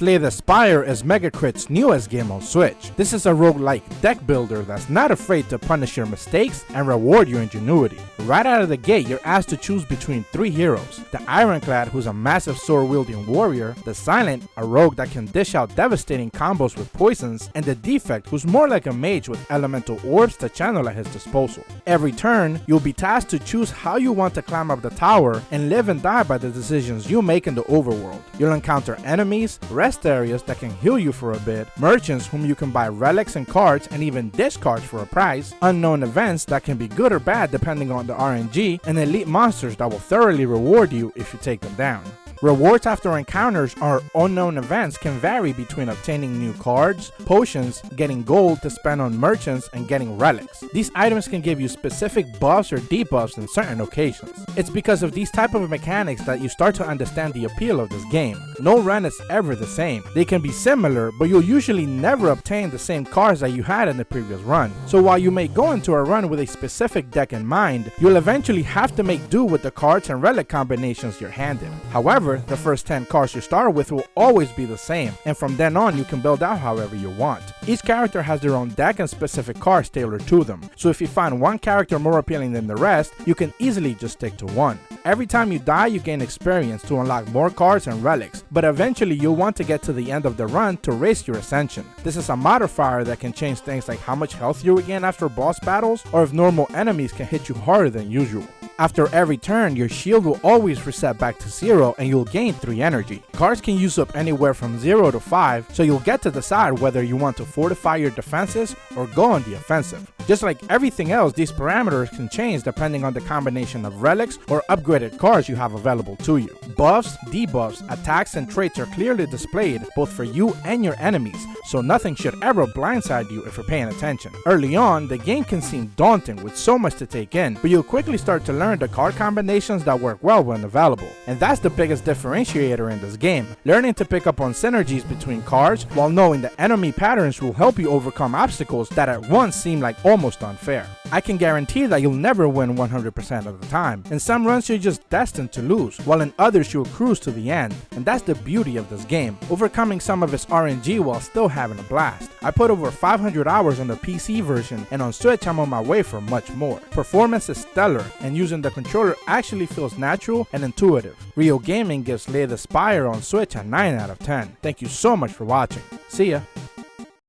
Slay the Spire is Megacrit's newest game on Switch. This is a roguelike deck builder that's not afraid to punish your mistakes and reward your ingenuity. Right out of the gate, you're asked to choose between three heroes: the Ironclad, who's a massive sword-wielding warrior; the Silent, a rogue that can dish out devastating combos with poisons; and the Defect, who's more like a mage with elemental orbs to channel at his disposal. Every turn, you'll be tasked to choose how you want to climb up the tower and live and die by the decisions you make in the overworld. You'll encounter enemies, rest areas that can heal you for a bit, merchants whom you can buy relics and cards and even dish cards for a price, unknown events that can be good or bad depending on the RNG, and elite monsters that will thoroughly reward you if you take them down. Rewards after encounters or unknown events can vary between obtaining new cards, potions, getting gold to spend on merchants, and getting relics. These items can give you specific buffs or debuffs in certain occasions. It's because of these type of mechanics that you start to understand the appeal of this game. No run is ever the same. They can be similar, but you'll usually never obtain the same cards that you had in the previous run. So while you may go into a run with a specific deck in mind, you'll eventually have to make do with the cards and relic combinations you're handed. However, the first 10 cards you start with will always be the same, and from then on you can build out however you want. Each character has their own deck and specific cards tailored to them, so if you find one character more appealing than the rest, you can easily just stick to one. Every time you die, you gain experience to unlock more cards and relics, but eventually you'll want to get to the end of the run to raise your ascension. This is a modifier that can change things like how much health you regain after boss battles, or if normal enemies can hit you harder than usual. After every turn, your shield will always reset back to 0 and you'll gain 3 energy. Cards can use up anywhere from 0 to 5, so you'll get to decide whether you want to fortify your defenses or go on the offensive. Just like everything else, these parameters can change depending on the combination of relics or upgraded cards you have available to you. Buffs, debuffs, attacks, and traits are clearly displayed both for you and your enemies, so nothing should ever blindside you if you're paying attention. Early on, the game can seem daunting with so much to take in, but you'll quickly start to learn the card combinations that work well when available. And that's the biggest differentiator in this game. Learning to pick up on synergies between cards while knowing the enemy patterns will help you overcome obstacles that at once seem like almost unfair. I can guarantee that you'll never win 100% of the time. In some runs you're just destined to lose, while in others you'll cruise to the end. And that's the beauty of this game, overcoming some of its RNG while still having a blast. I put over 500 hours on the PC version, and on Switch I'm on my way for much more. Performance is stellar, and using the controller actually feels natural and intuitive. Rio Gaming gives Slay the Spire on Switch a 9 out of 10. Thank you so much for watching. See ya!